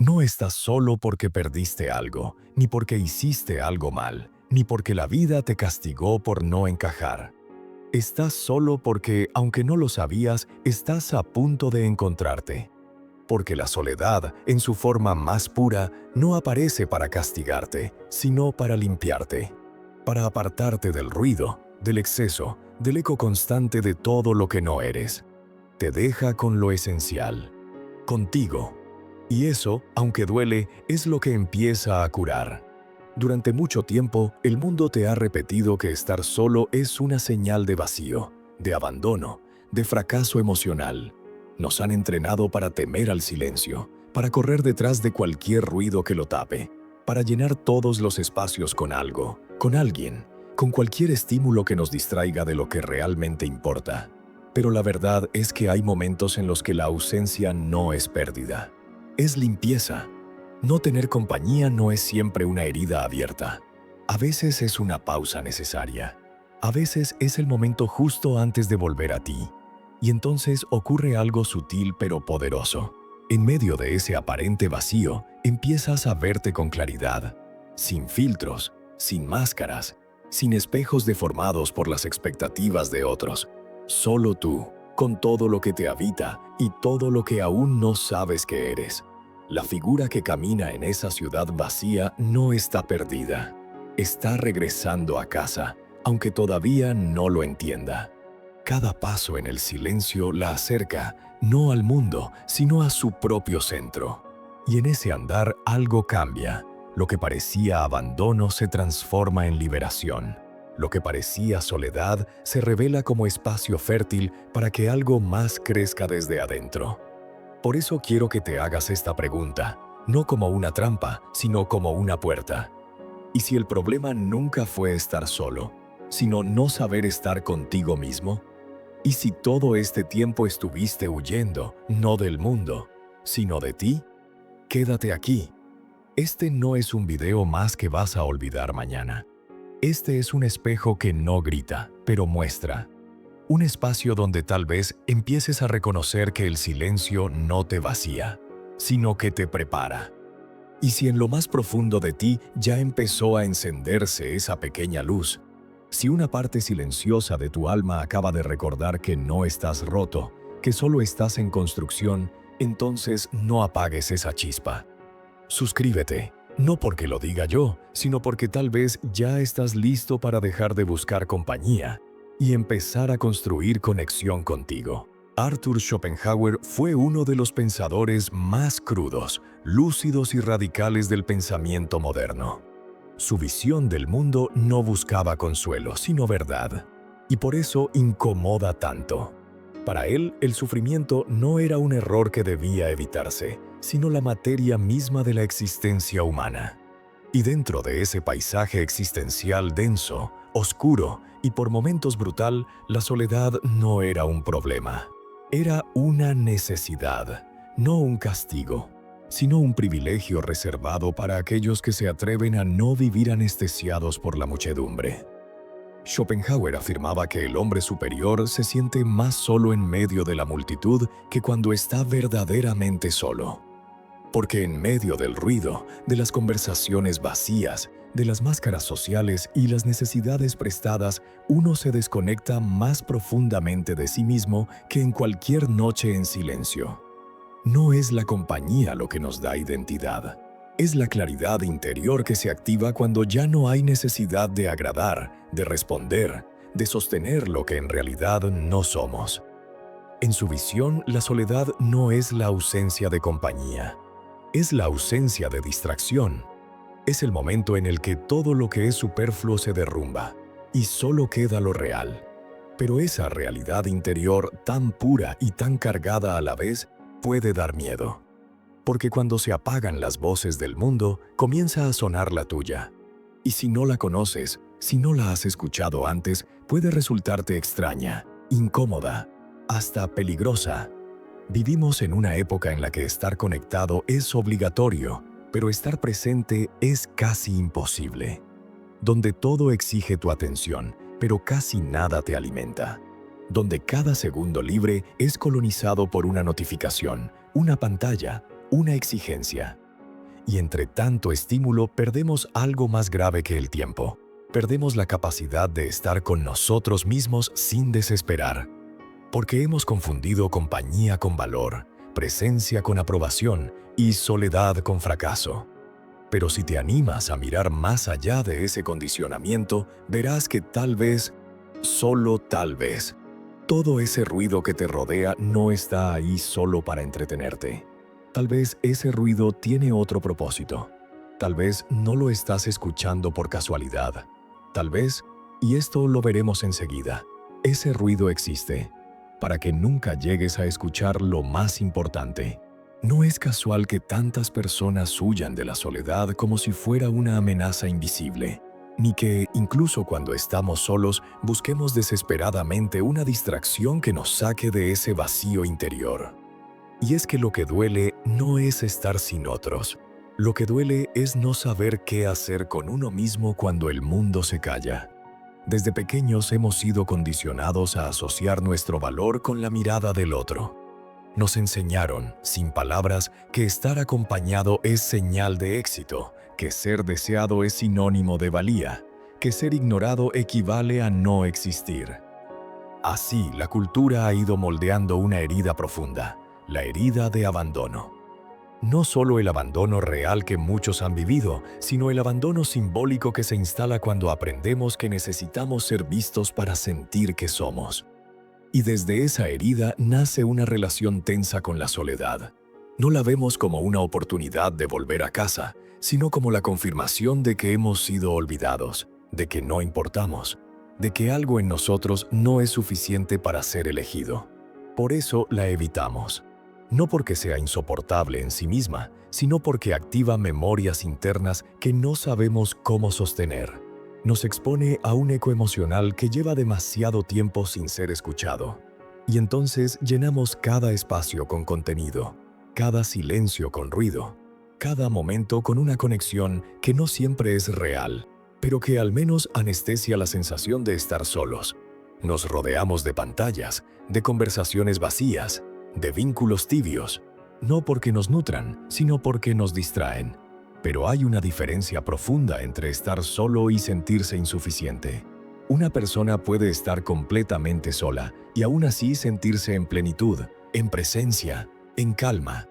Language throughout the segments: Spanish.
No estás solo porque perdiste algo, ni porque hiciste algo mal, ni porque la vida te castigó por no encajar. Estás solo porque, aunque no lo sabías, estás a punto de encontrarte. Porque la soledad, en su forma más pura, no aparece para castigarte, sino para limpiarte, para apartarte del ruido, del exceso, del eco constante de todo lo que no eres. Te deja con lo esencial, contigo. Y eso, aunque duele, es lo que empieza a curar. Durante mucho tiempo, el mundo te ha repetido que estar solo es una señal de vacío, de abandono, de fracaso emocional. Nos han entrenado para temer al silencio, para correr detrás de cualquier ruido que lo tape, para llenar todos los espacios con algo, con alguien, con cualquier estímulo que nos distraiga de lo que realmente importa. Pero la verdad es que hay momentos en los que la ausencia no es pérdida, es limpieza. No tener compañía no es siempre una herida abierta. A veces es una pausa necesaria. A veces es el momento justo antes de volver a ti. Y entonces ocurre algo sutil pero poderoso. En medio de ese aparente vacío, empiezas a verte con claridad, sin filtros, sin máscaras, sin espejos deformados por las expectativas de otros. Solo tú, con todo lo que te habita y todo lo que aún no sabes que eres. La figura que camina en esa ciudad vacía no está perdida. Está regresando a casa, aunque todavía no lo entienda. Cada paso en el silencio la acerca, no al mundo, sino a su propio centro. Y en ese andar algo cambia. Lo que parecía abandono se transforma en liberación. Lo que parecía soledad se revela como espacio fértil para que algo más crezca desde adentro. Por eso quiero que te hagas esta pregunta, no como una trampa, sino como una puerta. ¿Y si el problema nunca fue estar solo, sino no saber estar contigo mismo? ¿Y si todo este tiempo estuviste huyendo, no del mundo, sino de ti? Quédate aquí. Este no es un video más que vas a olvidar mañana. Este es un espejo que no grita, pero muestra. Un espacio donde tal vez empieces a reconocer que el silencio no te vacía, sino que te prepara. Y si en lo más profundo de ti ya empezó a encenderse esa pequeña luz, si una parte silenciosa de tu alma acaba de recordar que no estás roto, que solo estás en construcción, entonces no apagues esa chispa. Suscríbete, no porque lo diga yo, sino porque tal vez ya estás listo para dejar de buscar compañía y empezar a construir conexión contigo. Arthur Schopenhauer fue uno de los pensadores más crudos, lúcidos y radicales del pensamiento moderno. Su visión del mundo no buscaba consuelo, sino verdad, y por eso incomoda tanto. Para él, el sufrimiento no era un error que debía evitarse, sino la materia misma de la existencia humana. Y dentro de ese paisaje existencial denso, oscuro y por momentos brutal, la soledad no era un problema. Era una necesidad, no un castigo, sino un privilegio reservado para aquellos que se atreven a no vivir anestesiados por la muchedumbre. Schopenhauer afirmaba que el hombre superior se siente más solo en medio de la multitud que cuando está verdaderamente solo. Porque en medio del ruido, de las conversaciones vacías, de las máscaras sociales y las necesidades prestadas, uno se desconecta más profundamente de sí mismo que en cualquier noche en silencio. No es la compañía lo que nos da identidad. Es la claridad interior que se activa cuando ya no hay necesidad de agradar, de responder, de sostener lo que en realidad no somos. En su visión, la soledad no es la ausencia de compañía. Es la ausencia de distracción. Es el momento en el que todo lo que es superfluo se derrumba y solo queda lo real. Pero esa realidad interior tan pura y tan cargada a la vez puede dar miedo. Porque cuando se apagan las voces del mundo, comienza a sonar la tuya. Y si no la conoces, si no la has escuchado antes, puede resultarte extraña, incómoda, hasta peligrosa. Vivimos en una época en la que estar conectado es obligatorio, pero estar presente es casi imposible. Donde todo exige tu atención, pero casi nada te alimenta. Donde cada segundo libre es colonizado por una notificación, una pantalla, una exigencia. Y entre tanto estímulo perdemos algo más grave que el tiempo. Perdemos la capacidad de estar con nosotros mismos sin desesperar. Porque hemos confundido compañía con valor, presencia con aprobación y soledad con fracaso. Pero si te animas a mirar más allá de ese condicionamiento, verás que tal vez, solo tal vez, todo ese ruido que te rodea no está ahí solo para entretenerte. Tal vez ese ruido tiene otro propósito. Tal vez no lo estás escuchando por casualidad. Tal vez, y esto lo veremos enseguida, ese ruido existe para que nunca llegues a escuchar lo más importante. No es casual que tantas personas huyan de la soledad como si fuera una amenaza invisible, ni que, incluso cuando estamos solos, busquemos desesperadamente una distracción que nos saque de ese vacío interior. Y es que lo que duele no es estar sin otros. Lo que duele es no saber qué hacer con uno mismo cuando el mundo se calla. Desde pequeños hemos sido condicionados a asociar nuestro valor con la mirada del otro. Nos enseñaron, sin palabras, que estar acompañado es señal de éxito, que ser deseado es sinónimo de valía, que ser ignorado equivale a no existir. Así, la cultura ha ido moldeando una herida profunda, la herida de abandono. No solo el abandono real que muchos han vivido, sino el abandono simbólico que se instala cuando aprendemos que necesitamos ser vistos para sentir que somos. Y desde esa herida nace una relación tensa con la soledad. No la vemos como una oportunidad de volver a casa, sino como la confirmación de que hemos sido olvidados, de que no importamos, de que algo en nosotros no es suficiente para ser elegido. Por eso la evitamos. No porque sea insoportable en sí misma, sino porque activa memorias internas que no sabemos cómo sostener. Nos expone a un eco emocional que lleva demasiado tiempo sin ser escuchado. Y entonces llenamos cada espacio con contenido, cada silencio con ruido, cada momento con una conexión que no siempre es real, pero que al menos anestesia la sensación de estar solos. Nos rodeamos de pantallas, de conversaciones vacías, de vínculos tibios, no porque nos nutran, sino porque nos distraen. Pero hay una diferencia profunda entre estar solo y sentirse insuficiente. Una persona puede estar completamente sola y aún así sentirse en plenitud, en presencia, en calma.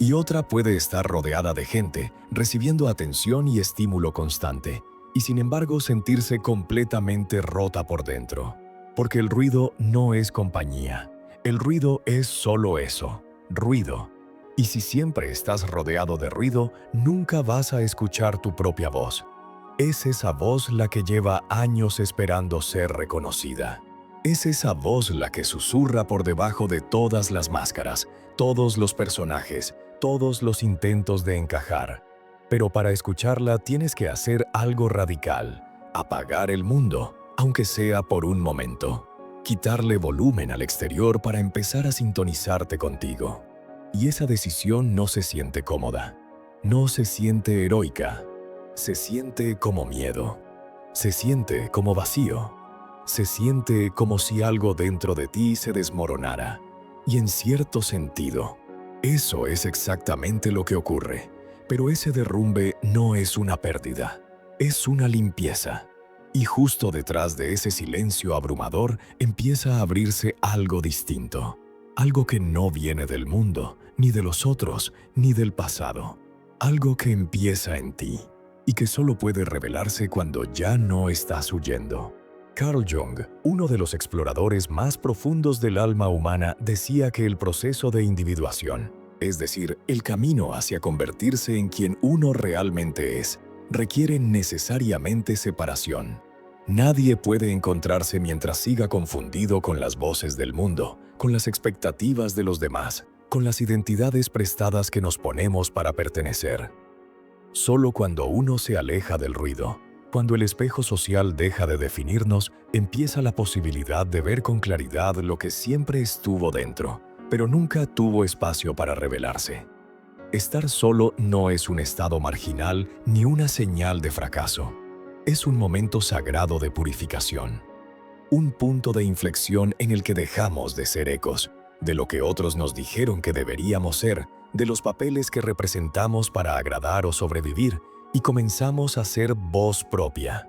Y otra puede estar rodeada de gente, recibiendo atención y estímulo constante, y sin embargo sentirse completamente rota por dentro. Porque el ruido no es compañía. El ruido es solo eso, ruido. Y si siempre estás rodeado de ruido, nunca vas a escuchar tu propia voz. Es esa voz la que lleva años esperando ser reconocida. Es esa voz la que susurra por debajo de todas las máscaras, todos los personajes, todos los intentos de encajar. Pero para escucharla tienes que hacer algo radical, apagar el mundo, aunque sea por un momento. Quitarle volumen al exterior para empezar a sintonizarte contigo. Y esa decisión no se siente cómoda, no se siente heroica, se siente como miedo, se siente como vacío, se siente como si algo dentro de ti se desmoronara. Y en cierto sentido, eso es exactamente lo que ocurre, pero ese derrumbe no es una pérdida, es una limpieza. Y justo detrás de ese silencio abrumador empieza a abrirse algo distinto. Algo que no viene del mundo, ni de los otros, ni del pasado. Algo que empieza en ti y que solo puede revelarse cuando ya no estás huyendo. Carl Jung, uno de los exploradores más profundos del alma humana, decía que el proceso de individuación, es decir, el camino hacia convertirse en quien uno realmente es, requiere necesariamente separación. Nadie puede encontrarse mientras siga confundido con las voces del mundo, con las expectativas de los demás, con las identidades prestadas que nos ponemos para pertenecer. Solo cuando uno se aleja del ruido, cuando el espejo social deja de definirnos, empieza la posibilidad de ver con claridad lo que siempre estuvo dentro, pero nunca tuvo espacio para revelarse. Estar solo no es un estado marginal ni una señal de fracaso. Es un momento sagrado de purificación. Un punto de inflexión en el que dejamos de ser ecos, de lo que otros nos dijeron que deberíamos ser, de los papeles que representamos para agradar o sobrevivir, y comenzamos a ser voz propia.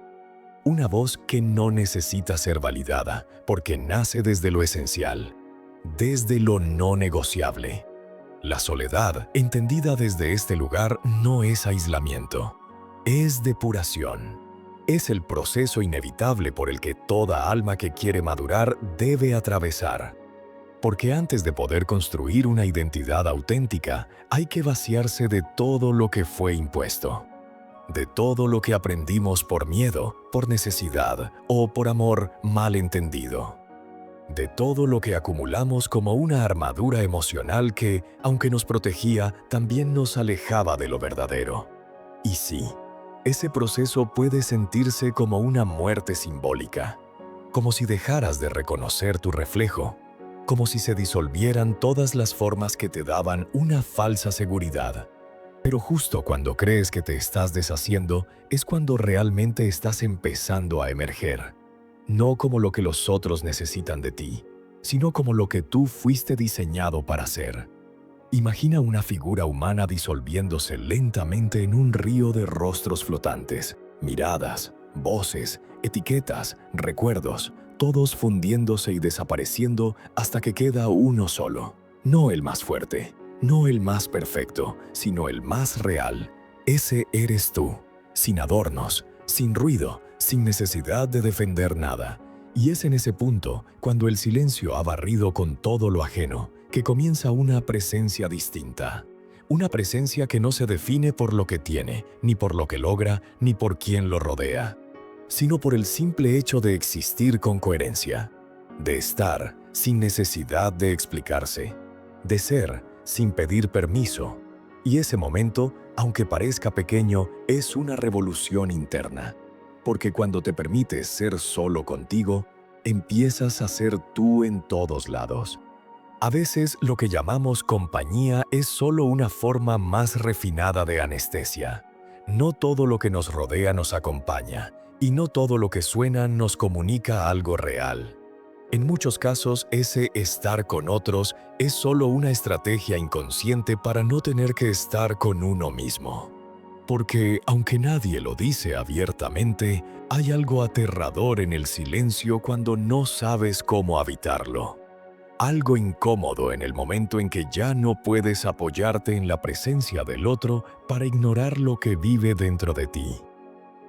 Una voz que no necesita ser validada, porque nace desde lo esencial, desde lo no negociable. La soledad, entendida desde este lugar, no es aislamiento, es depuración. Es el proceso inevitable por el que toda alma que quiere madurar debe atravesar. Porque antes de poder construir una identidad auténtica, hay que vaciarse de todo lo que fue impuesto. De todo lo que aprendimos por miedo, por necesidad o por amor mal entendido. De todo lo que acumulamos como una armadura emocional que, aunque nos protegía, también nos alejaba de lo verdadero. Y sí, ese proceso puede sentirse como una muerte simbólica, como si dejaras de reconocer tu reflejo, como si se disolvieran todas las formas que te daban una falsa seguridad. Pero justo cuando crees que te estás deshaciendo, es cuando realmente estás empezando a emerger. No como lo que los otros necesitan de ti, sino como lo que tú fuiste diseñado para ser. Imagina una figura humana disolviéndose lentamente en un río de rostros flotantes, miradas, voces, etiquetas, recuerdos, todos fundiéndose y desapareciendo hasta que queda uno solo. No el más fuerte, no el más perfecto, sino el más real. Ese eres tú, sin adornos, sin ruido, sin necesidad de defender nada. Y es en ese punto, cuando el silencio ha barrido con todo lo ajeno, que comienza una presencia distinta. Una presencia que no se define por lo que tiene, ni por lo que logra, ni por quién lo rodea, sino por el simple hecho de existir con coherencia, de estar sin necesidad de explicarse, de ser sin pedir permiso. Y ese momento, aunque parezca pequeño, es una revolución interna, porque cuando te permites ser solo contigo, empiezas a ser tú en todos lados. A veces lo que llamamos compañía es solo una forma más refinada de anestesia. No todo lo que nos rodea nos acompaña, y no todo lo que suena nos comunica algo real. En muchos casos, ese estar con otros es solo una estrategia inconsciente para no tener que estar con uno mismo. Porque, aunque nadie lo dice abiertamente, hay algo aterrador en el silencio cuando no sabes cómo habitarlo. Algo incómodo en el momento en que ya no puedes apoyarte en la presencia del otro para ignorar lo que vive dentro de ti.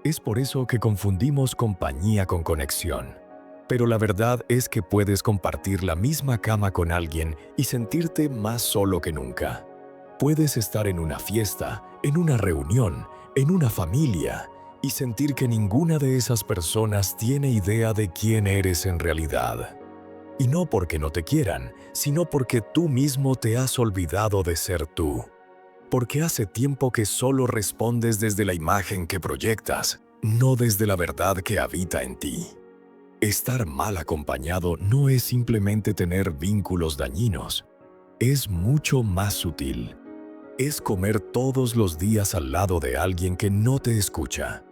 Es por eso que confundimos compañía con conexión. Pero la verdad es que puedes compartir la misma cama con alguien y sentirte más solo que nunca. Puedes estar en una fiesta, en una reunión, en una familia, y sentir que ninguna de esas personas tiene idea de quién eres en realidad. Y no porque no te quieran, sino porque tú mismo te has olvidado de ser tú. Porque hace tiempo que solo respondes desde la imagen que proyectas, no desde la verdad que habita en ti. Estar mal acompañado no es simplemente tener vínculos dañinos. Es mucho más sutil. Es comer todos los días al lado de alguien que no te escucha.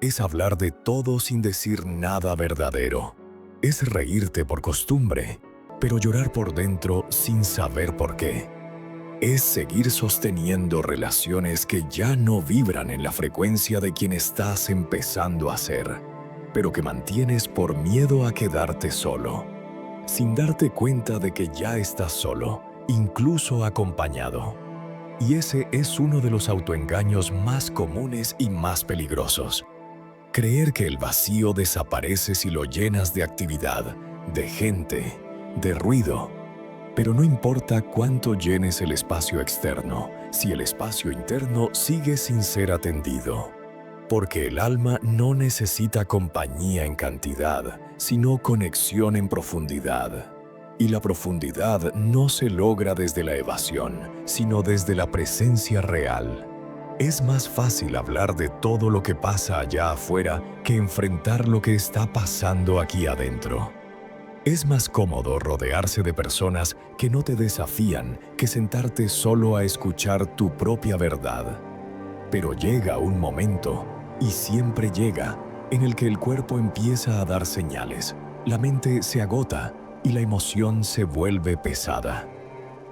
Es hablar de todo sin decir nada verdadero. Es reírte por costumbre, pero llorar por dentro sin saber por qué. Es seguir sosteniendo relaciones que ya no vibran en la frecuencia de quien estás empezando a ser, pero que mantienes por miedo a quedarte solo, sin darte cuenta de que ya estás solo, incluso acompañado. Y ese es uno de los autoengaños más comunes y más peligrosos. Creer que el vacío desaparece si lo llenas de actividad, de gente, de ruido. Pero no importa cuánto llenes el espacio externo, si el espacio interno sigue sin ser atendido. Porque el alma no necesita compañía en cantidad, sino conexión en profundidad. Y la profundidad no se logra desde la evasión, sino desde la presencia real. Es más fácil hablar de todo lo que pasa allá afuera que enfrentar lo que está pasando aquí adentro. Es más cómodo rodearse de personas que no te desafían que sentarte solo a escuchar tu propia verdad. Pero llega un momento, y siempre llega, en el que el cuerpo empieza a dar señales, la mente se agota y la emoción se vuelve pesada.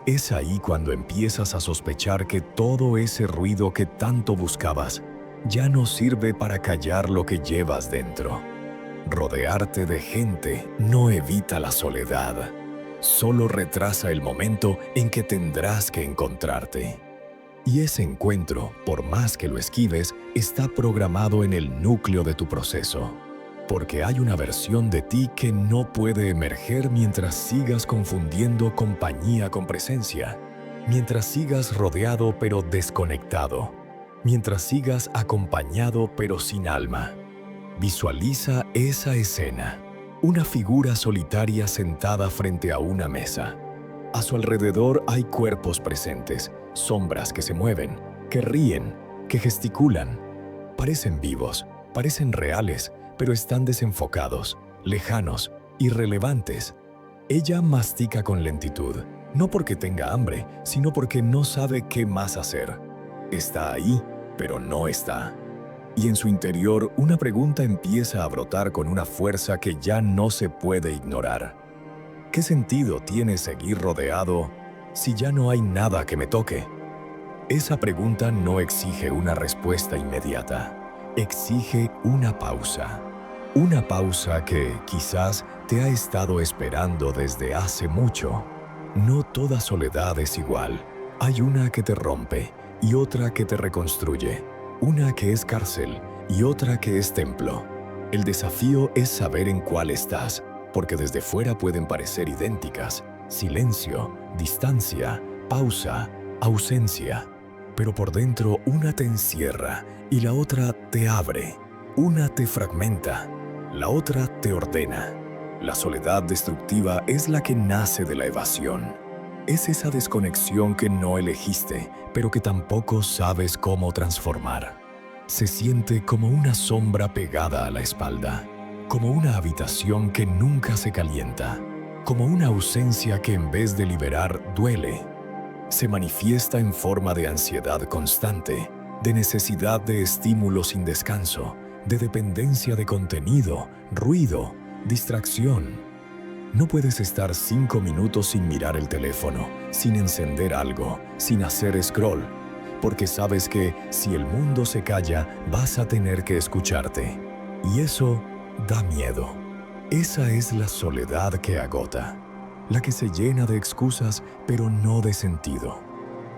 Es ahí cuando empiezas a sospechar que todo ese ruido que tanto buscabas ya no sirve para callar lo que llevas dentro. Rodearte de gente no evita la soledad, solo retrasa el momento en que tendrás que encontrarte. Y ese encuentro, por más que lo esquives, está programado en el núcleo de tu proceso. Porque hay una versión de ti que no puede emerger mientras sigas confundiendo compañía con presencia, mientras sigas rodeado pero desconectado, mientras sigas acompañado pero sin alma. Visualiza esa escena, una figura solitaria sentada frente a una mesa. A su alrededor hay cuerpos presentes, sombras que se mueven, que ríen, que gesticulan. Parecen vivos, parecen reales, pero están desenfocados, lejanos, irrelevantes. Ella mastica con lentitud, no porque tenga hambre, sino porque no sabe qué más hacer. Está ahí, pero no está. Y en su interior una pregunta empieza a brotar con una fuerza que ya no se puede ignorar. ¿Qué sentido tiene seguir rodeado si ya no hay nada que me toque? Esa pregunta no exige una respuesta inmediata, exige una pausa. Una pausa que quizás te ha estado esperando desde hace mucho. No toda soledad es igual. Hay una que te rompe y otra que te reconstruye. Una que es cárcel y otra que es templo. El desafío es saber en cuál estás, porque desde fuera pueden parecer idénticas: silencio, distancia, pausa, ausencia. Pero por dentro una te encierra y la otra te abre. Una te fragmenta, la otra te ordena. La soledad destructiva es la que nace de la evasión. Es esa desconexión que no elegiste, pero que tampoco sabes cómo transformar. Se siente como una sombra pegada a la espalda, como una habitación que nunca se calienta, como una ausencia que en vez de liberar duele. Se manifiesta en forma de ansiedad constante, de necesidad de estímulo sin descanso, de dependencia de contenido, ruido, distracción. No puedes estar 5 minutos sin mirar el teléfono, sin encender algo, sin hacer scroll, porque sabes que si el mundo se calla, vas a tener que escucharte. Y eso da miedo. Esa es la soledad que agota, la que se llena de excusas pero no de sentido,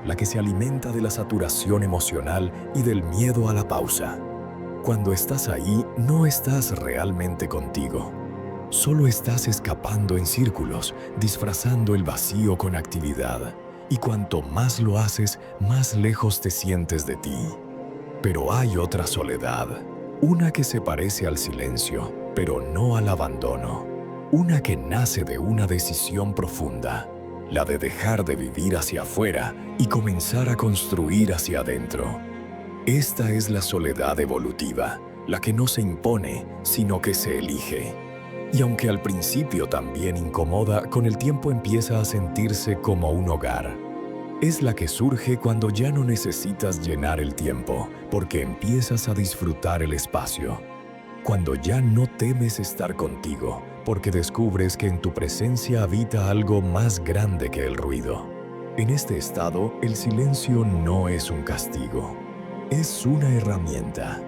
la que se alimenta de la saturación emocional y del miedo a la pausa. Cuando estás ahí, no estás realmente contigo. Solo estás escapando en círculos, disfrazando el vacío con actividad. Y cuanto más lo haces, más lejos te sientes de ti. Pero hay otra soledad, una que se parece al silencio, pero no al abandono. Una que nace de una decisión profunda, la de dejar de vivir hacia afuera y comenzar a construir hacia adentro. Esta es la soledad evolutiva, la que no se impone, sino que se elige. Y aunque al principio también incomoda, con el tiempo empieza a sentirse como un hogar. Es la que surge cuando ya no necesitas llenar el tiempo, porque empiezas a disfrutar el espacio. Cuando ya no temes estar contigo, porque descubres que en tu presencia habita algo más grande que el ruido. En este estado, el silencio no es un castigo, es una herramienta.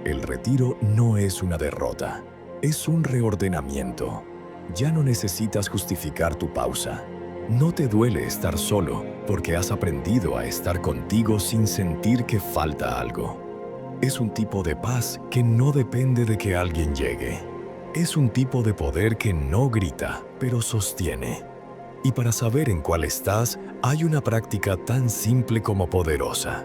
El retiro no es una derrota. Es un reordenamiento. Ya no necesitas justificar tu pausa. No te duele estar solo porque has aprendido a estar contigo sin sentir que falta algo. Es un tipo de paz que no depende de que alguien llegue. Es un tipo de poder que no grita, pero sostiene. Y para saber en cuál estás, hay una práctica tan simple como poderosa.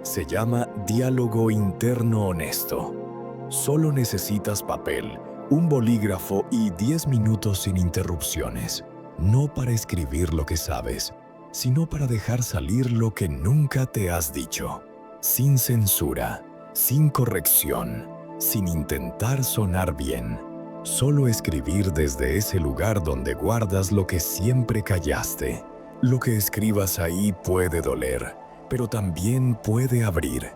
Se llama diálogo interno honesto. Solo necesitas papel, un bolígrafo y 10 minutos sin interrupciones. No para escribir lo que sabes, sino para dejar salir lo que nunca te has dicho. Sin censura, sin corrección, sin intentar sonar bien. Solo escribir desde ese lugar donde guardas lo que siempre callaste. Lo que escribas ahí puede doler, pero también puede abrir.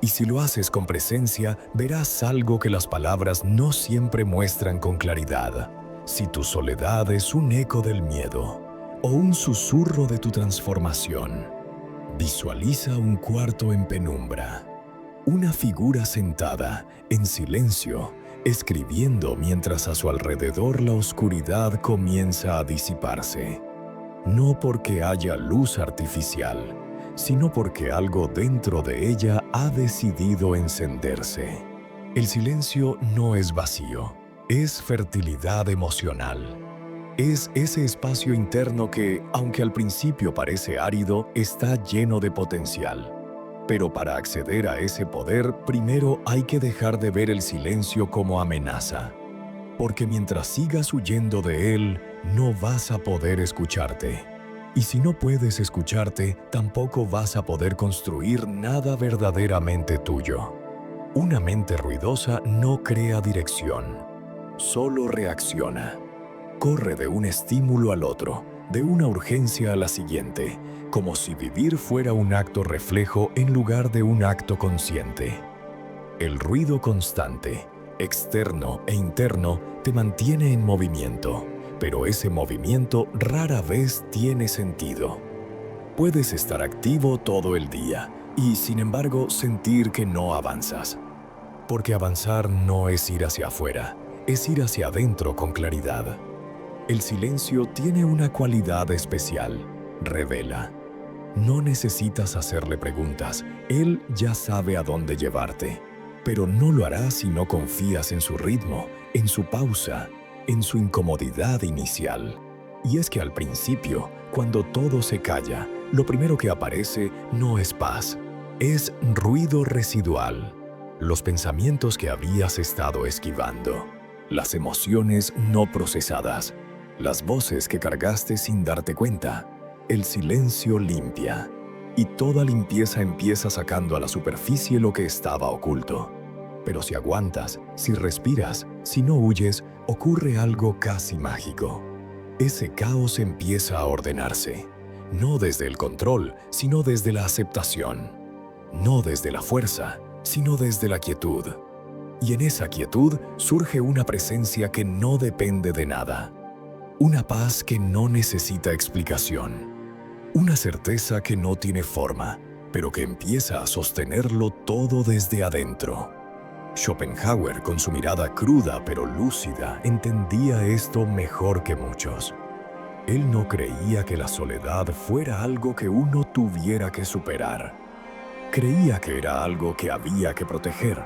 Y si lo haces con presencia, verás algo que las palabras no siempre muestran con claridad. Si tu soledad es un eco del miedo, o un susurro de tu transformación. Visualiza un cuarto en penumbra, una figura sentada, en silencio, escribiendo mientras a su alrededor la oscuridad comienza a disiparse. No porque haya luz artificial, sino porque algo dentro de ella ha decidido encenderse. El silencio no es vacío, es fertilidad emocional. Es ese espacio interno que, aunque al principio parece árido, está lleno de potencial. Pero para acceder a ese poder, primero hay que dejar de ver el silencio como amenaza. Porque mientras sigas huyendo de él, no vas a poder escucharte. Y si no puedes escucharte, tampoco vas a poder construir nada verdaderamente tuyo. Una mente ruidosa no crea dirección, solo reacciona. Corre de un estímulo al otro, de una urgencia a la siguiente, como si vivir fuera un acto reflejo en lugar de un acto consciente. El ruido constante, externo e interno, te mantiene en movimiento, pero ese movimiento rara vez tiene sentido. Puedes estar activo todo el día y, sin embargo, sentir que no avanzas. Porque avanzar no es ir hacia afuera, es ir hacia adentro con claridad. El silencio tiene una cualidad especial: revela. No necesitas hacerle preguntas, él ya sabe a dónde llevarte. Pero no lo hará si no confías en su ritmo, en su pausa, en su incomodidad inicial. Y es que al principio, cuando todo se calla, lo primero que aparece no es paz, es ruido residual. Los pensamientos que habías estado esquivando, las emociones no procesadas, las voces que cargaste sin darte cuenta. El silencio limpia, y toda limpieza empieza sacando a la superficie lo que estaba oculto. Pero si aguantas, si respiras, si no huyes, ocurre algo casi mágico. Ese caos empieza a ordenarse, no desde el control, sino desde la aceptación. No desde la fuerza, sino desde la quietud. Y en esa quietud surge una presencia que no depende de nada. Una paz que no necesita explicación. Una certeza que no tiene forma, pero que empieza a sostenerlo todo desde adentro. Schopenhauer, con su mirada cruda pero lúcida, entendía esto mejor que muchos. Él no creía que la soledad fuera algo que uno tuviera que superar. Creía que era algo que había que proteger,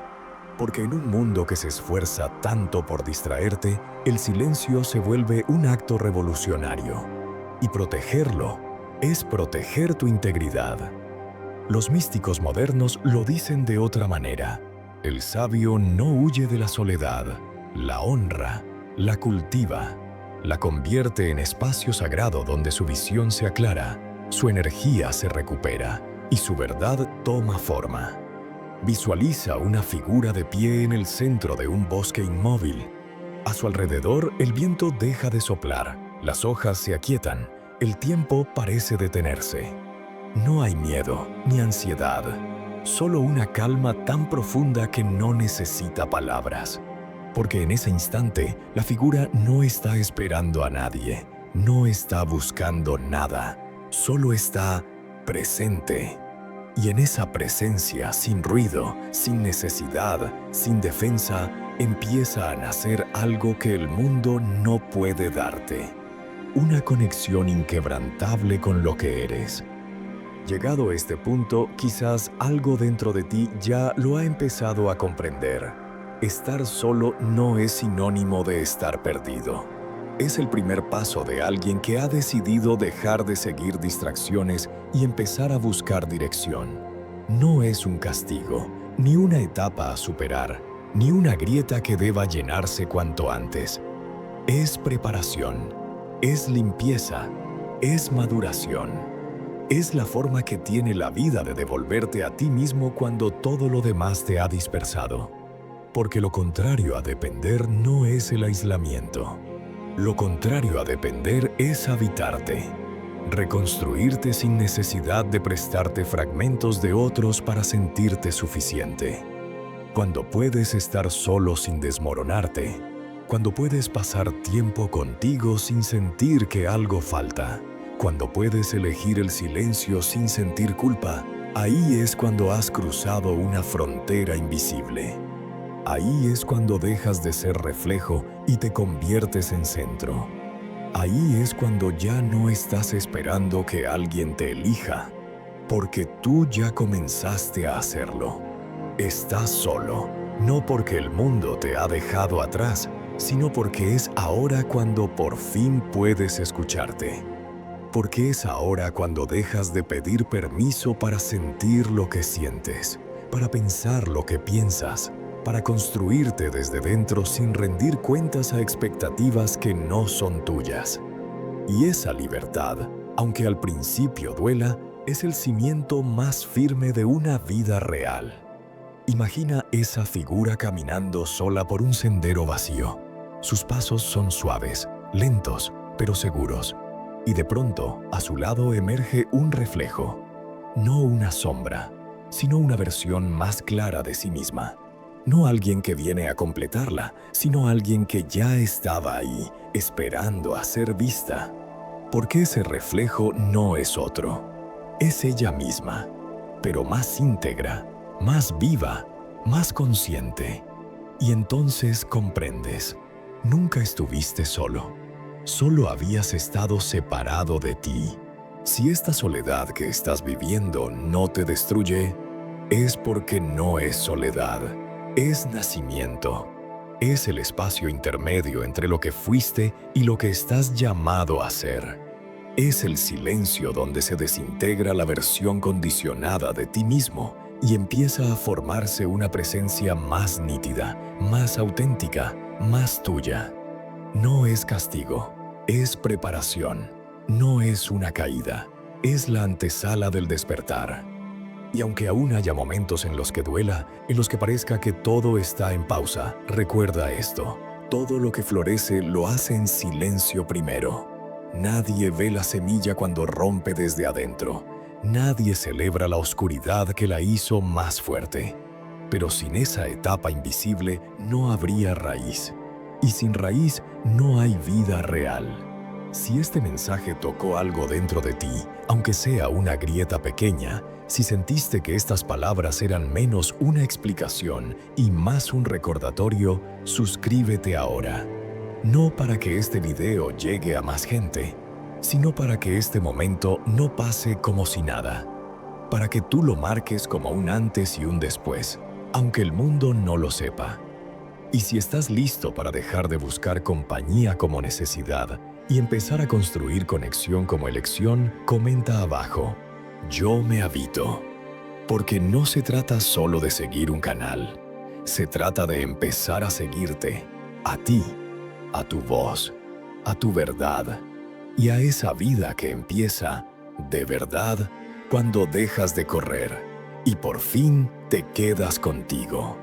porque en un mundo que se esfuerza tanto por distraerte, el silencio se vuelve un acto revolucionario. Y protegerlo es proteger tu integridad. Los místicos modernos lo dicen de otra manera. El sabio no huye de la soledad, la honra, la cultiva, la convierte en espacio sagrado donde su visión se aclara, su energía se recupera y su verdad toma forma. Visualiza una figura de pie en el centro de un bosque inmóvil. A su alrededor, el viento deja de soplar, las hojas se aquietan, el tiempo parece detenerse. No hay miedo ni ansiedad, solo una calma tan profunda que no necesita palabras. Porque en ese instante, la figura no está esperando a nadie, no está buscando nada, solo está presente. Y en esa presencia, sin ruido, sin necesidad, sin defensa, empieza a nacer algo que el mundo no puede darte. Una conexión inquebrantable con lo que eres. Llegado a este punto, quizás algo dentro de ti ya lo ha empezado a comprender. Estar solo no es sinónimo de estar perdido. Es el primer paso de alguien que ha decidido dejar de seguir distracciones y empezar a buscar dirección. No es un castigo, ni una etapa a superar, ni una grieta que deba llenarse cuanto antes. Es preparación, es limpieza, es maduración. Es la forma que tiene la vida de devolverte a ti mismo cuando todo lo demás te ha dispersado. Porque lo contrario a depender no es el aislamiento. Lo contrario a depender es habitarte, reconstruirte sin necesidad de prestarte fragmentos de otros para sentirte suficiente. Cuando puedes estar solo sin desmoronarte, cuando puedes pasar tiempo contigo sin sentir que algo falta, Cuando puedes elegir el silencio sin sentir culpa, ahí es cuando has cruzado una frontera invisible. Ahí es cuando dejas de ser reflejo y te conviertes en centro. Ahí es cuando ya no estás esperando que alguien te elija, porque tú ya comenzaste a hacerlo. Estás solo, no porque el mundo te ha dejado atrás, sino porque es ahora cuando por fin puedes escucharte. Porque es ahora cuando dejas de pedir permiso para sentir lo que sientes, para pensar lo que piensas, para construirte desde dentro sin rendir cuentas a expectativas que no son tuyas. Y esa libertad, aunque al principio duela, es el cimiento más firme de una vida real. Imagina esa figura caminando sola por un sendero vacío. Sus pasos son suaves, lentos, pero seguros. Y de pronto, a su lado emerge un reflejo. No una sombra, sino una versión más clara de sí misma. No alguien que viene a completarla, sino alguien que ya estaba ahí, esperando a ser vista. Porque ese reflejo no es otro. Es ella misma, pero más íntegra, más viva, más consciente. Y entonces comprendes, nunca estuviste solo. Solo habías estado separado de ti. Si esta soledad que estás viviendo no te destruye, es porque no es soledad, es nacimiento. Es el espacio intermedio entre lo que fuiste y lo que estás llamado a ser. Es el silencio donde se desintegra la versión condicionada de ti mismo y empieza a formarse una presencia más nítida, más auténtica, más tuya. No es castigo, es preparación. No es una caída, es la antesala del despertar. Y aunque aún haya momentos en los que duela, en los que parezca que todo está en pausa, recuerda esto: todo lo que florece lo hace en silencio primero. Nadie ve la semilla cuando rompe desde adentro. Nadie celebra la oscuridad que la hizo más fuerte. Pero sin esa etapa invisible no habría raíz. Y sin raíz no hay vida real. Si este mensaje tocó algo dentro de ti, aunque sea una grieta pequeña, si sentiste que estas palabras eran menos una explicación y más un recordatorio, suscríbete ahora. No para que este video llegue a más gente, sino para que este momento no pase como si nada. Para que tú lo marques como un antes y un después, aunque el mundo no lo sepa. Y si estás listo para dejar de buscar compañía como necesidad y empezar a construir conexión como elección, comenta abajo: yo me habito. Porque no se trata solo de seguir un canal. Se trata de empezar a seguirte, a ti, a tu voz, a tu verdad y a esa vida que empieza, de verdad, cuando dejas de correr y por fin te quedas contigo.